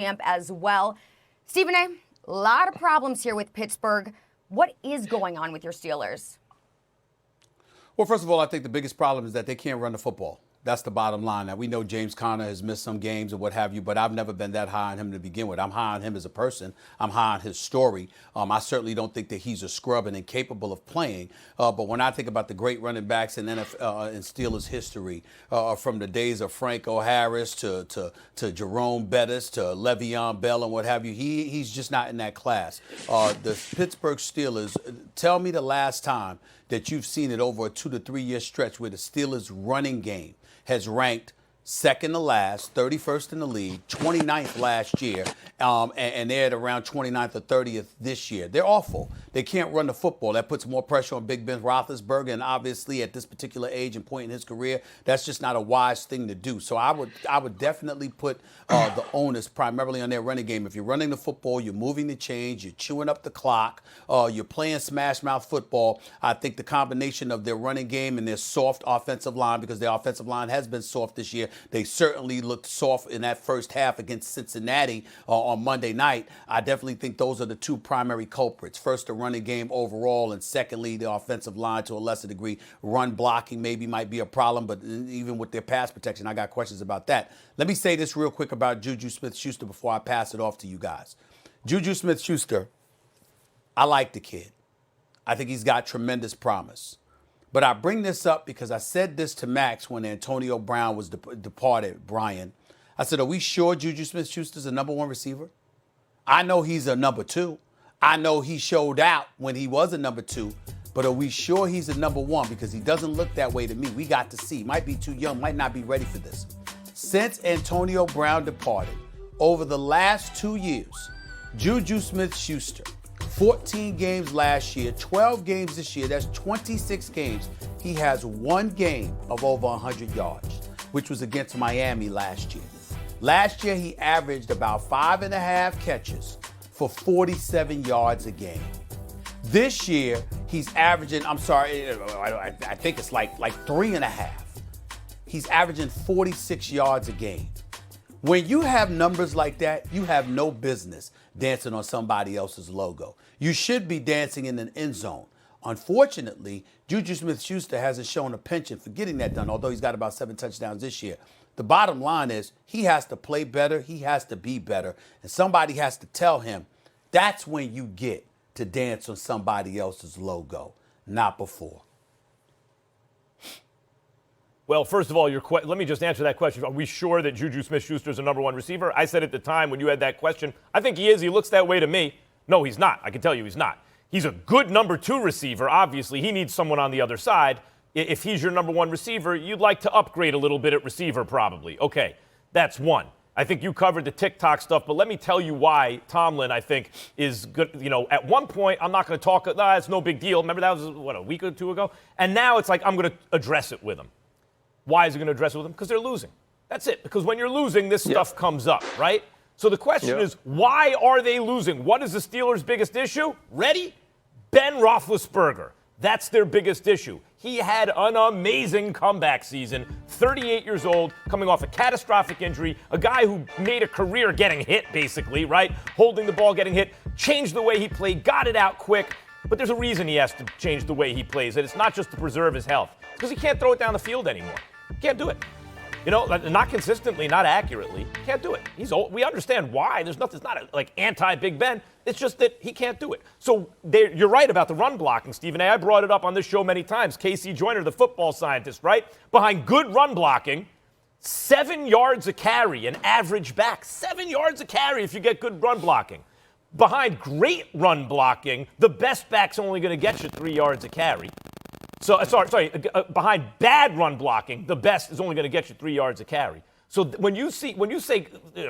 camp as well. Stephen A., a lot of problems here with Pittsburgh. What is going on with your Steelers? Well, first of all, I think the biggest problem is that they can't run the football. That's the bottom line. Now, we know James Conner has missed some games and what have you, but I've never been that high on him to begin with. I'm high on him as a person. I'm high on his story. I certainly don't think that he's a scrub and incapable of playing. But when I think about the great running backs in Steelers history, from the days of Franco Harris to Jerome Bettis to Le'Veon Bell and what have you, he's just not in that class. The Pittsburgh Steelers, tell me the last time that you've seen it over a 2 to 3 year stretch where the Steelers running game has ranked second to last, 31st in the league, 29th last year, and they're at around 29th or 30th this year. They're awful. They can't run the football. That puts more pressure on Big Ben Roethlisberger, and obviously at this particular age and point in his career, that's just not a wise thing to do. So I would definitely put the onus primarily on their running game. If you're running the football, you're moving the chains, you're chewing up the clock, you're playing smash mouth football. I think the combination of their running game and their soft offensive line, because their offensive line has been soft this year, they certainly looked soft in that first half against Cincinnati on Monday night. I definitely think those are the two primary culprits. First, the running game overall, and secondly, the offensive line to a lesser degree. Run blocking maybe might be a problem, but even with their pass protection, I got questions about that. Let me say this real quick about Juju Smith-Schuster before I pass it off to you guys. Juju Smith-Schuster, I like the kid. I think he's got tremendous promise. But I bring this up because I said this to Max when Antonio Brown was departed, Brian. I said, are we sure Juju Smith-Schuster's a number one receiver? I know he's a number two. I know he showed out when he was a number two. But are we sure he's a number one? Because he doesn't look that way to me. We got to see. Might be too young, might not be ready for this. Since Antonio Brown departed, over the last 2 years, Juju Smith-Schuster, 14 games last year, 12 games this year, that's 26 games. He has one game of over 100 yards, which was against Miami last year. Last year, he averaged about 5.5 catches for 47 yards a game. This year, he's averaging, I think it's like 3.5. He's averaging 46 yards a game. When you have numbers like that, you have no business dancing on somebody else's logo. You should be dancing in an end zone. Unfortunately, Juju Smith-Schuster hasn't shown a penchant for getting that done, although he's got about 7 touchdowns this year. The bottom line is he has to play better, he has to be better, and somebody has to tell him that's when you get to dance on somebody else's logo, not before. Well, first of all, let me just answer that question. Are we sure that Juju Smith-Schuster is a number one receiver? I said at the time when you had that question, I think he is. He looks that way to me. No, he's not. I can tell you he's not. He's a good number two receiver. Obviously, he needs someone on the other side. If he's your number one receiver, you'd like to upgrade a little bit at receiver probably. Okay, that's one. I think you covered the TikTok stuff, but let me tell you why Tomlin, I think, is good. You know, at one point, I'm not going to talk, it's no big deal. Remember that was, a week or two ago? And now it's like I'm going to address it with him. Why is he going to address it with them? Because they're losing. That's it. Because when you're losing, this stuff comes up, right? So the question is, why are they losing? What is the Steelers' biggest issue? Ready? Ben Roethlisberger. That's their biggest issue. He had an amazing comeback season, 38 years old, coming off a catastrophic injury, a guy who made a career getting hit, basically, right? Holding the ball, getting hit, changed the way he played, got it out quick. But there's a reason he has to change the way he plays, and it's not just to preserve his health. It's because he can't throw it down the field anymore. Can't do it. You know, not consistently, not accurately. Can't do it. He's old. We understand why. It's not like anti-Big Ben. It's just that he can't do it. So you're right about the run blocking, Stephen A. I brought it up on this show many times. Casey Joyner, the football scientist, right? Behind good run blocking, 7 yards a carry, an average back. 7 yards a carry if you get good run blocking. Behind great run blocking, the best back's only going to get you 3 yards a carry. So, behind bad run blocking, the best is only going to get you 3 yards a carry. So when you say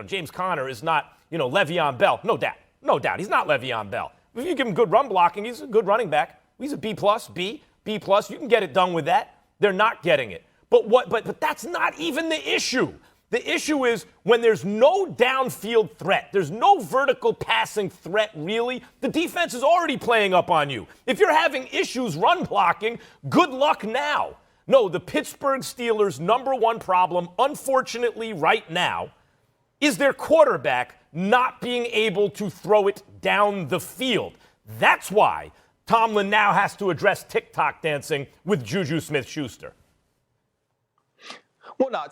James Conner is not, Le'Veon Bell, no doubt, he's not Le'Veon Bell. If you give him good run blocking, he's a good running back. He's a B+, B+. You can get it done with that. They're not getting it. But that's not even the issue. The issue is when there's no downfield threat, there's no vertical passing threat, really, the defense is already playing up on you. If you're having issues run blocking, good luck now. No, the Pittsburgh Steelers' number one problem, unfortunately right now, is their quarterback not being able to throw it down the field. That's why Tomlin now has to address TikTok dancing with Juju Smith-Schuster. Well, no,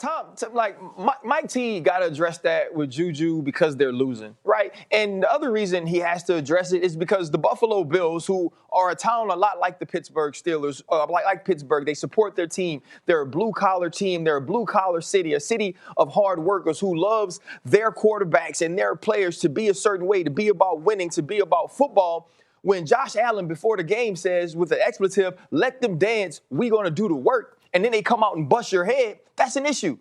Mike T got to address that with Juju because they're losing, right? And the other reason he has to address it is because the Buffalo Bills, who are a town a lot like the Pittsburgh Steelers, like Pittsburgh, they support their team. They're a blue-collar team. They're a blue-collar city, a city of hard workers who loves their quarterbacks and their players to be a certain way, to be about winning, to be about football. When Josh Allen, before the game, says with an expletive, let them dance, we going to do the work, and then they come out and bust your head, that's an issue.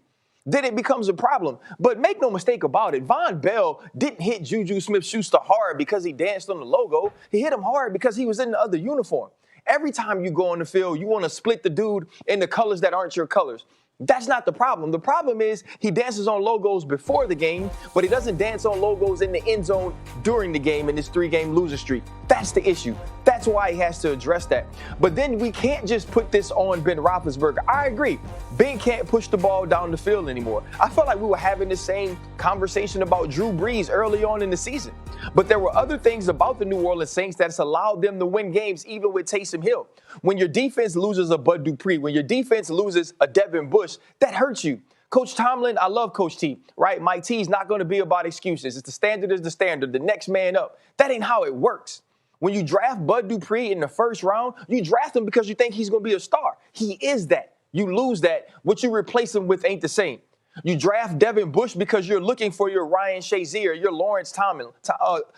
Then it becomes a problem. But make no mistake about it, Von Bell didn't hit Juju Smith-Schuster hard because he danced on the logo. He hit him hard because he was in the other uniform. Every time you go on the field, you want to split the dude in the colors that aren't your colors. That's not the problem. The problem is he dances on logos before the game, but he doesn't dance on logos in the end zone during the game in this 3-game loser streak. That's the issue. That's why he has to address that. But then we can't just put this on Ben Roethlisberger. I agree. Ben can't push the ball down the field anymore. I felt like we were having the same conversation about Drew Brees early on in the season. But there were other things about the New Orleans Saints that's allowed them to win games even with Taysom Hill. When your defense loses a Bud Dupree, when your defense loses a Devin Bush, that hurts you. Coach Tomlin, I love Coach T, right? Mike T's not going to be about excuses. It's the standard is the standard, the next man up. That ain't how it works. When you draft Bud Dupree in the first round, you draft him because you think he's going to be a star. He is that. You lose that. What you replace him with ain't the same. You draft Devin Bush because you're looking for your Ryan Shazier, your Lawrence Tomlin, you're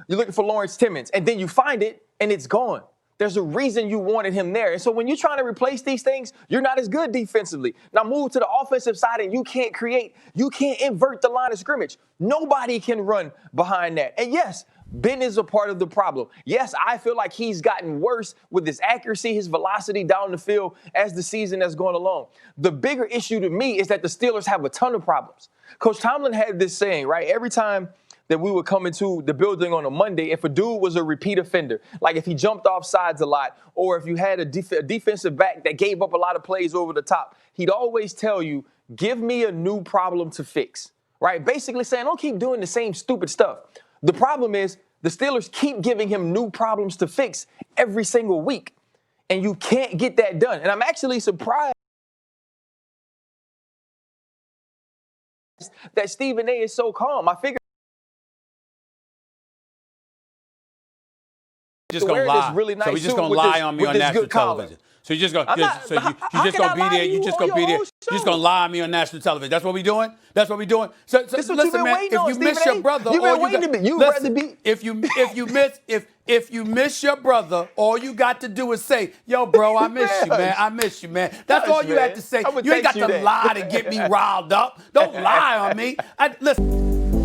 looking for Lawrence Timmons, and then you find it and it's gone. There's a reason you wanted him there. And so when you're trying to replace these things, you're not as good defensively. Now move to the offensive side and you can't invert the line of scrimmage. Nobody can run behind that. And yes, Ben is a part of the problem. Yes, I feel like he's gotten worse with his accuracy, his velocity down the field as the season has gone along. The bigger issue to me is that the Steelers have a ton of problems. Coach Tomlin had this saying, right? Every time that we would come into the building on a Monday, if a dude was a repeat offender, like if he jumped off sides a lot, or if you had a defensive back that gave up a lot of plays over the top, he'd always tell you, give me a new problem to fix, right? Basically saying, don't keep doing the same stupid stuff. The problem is the Steelers keep giving him new problems to fix every single week, and you can't get that done. And I'm actually surprised that Stephen A is so calm. I figured just gonna lie. Really nice so he's just gonna lie on me on national television. So you're just gonna be there. You're just gonna be there. You're just gonna lie on me on national television. That's what we doing. That's what we doing. So listen, man. If you miss your brother, if you miss your brother, all you got to do is say, "Yo, bro, I miss you, man. I miss you, man." That's all you had to say. You ain't got to lie to get me riled up. Don't lie on me. Listen.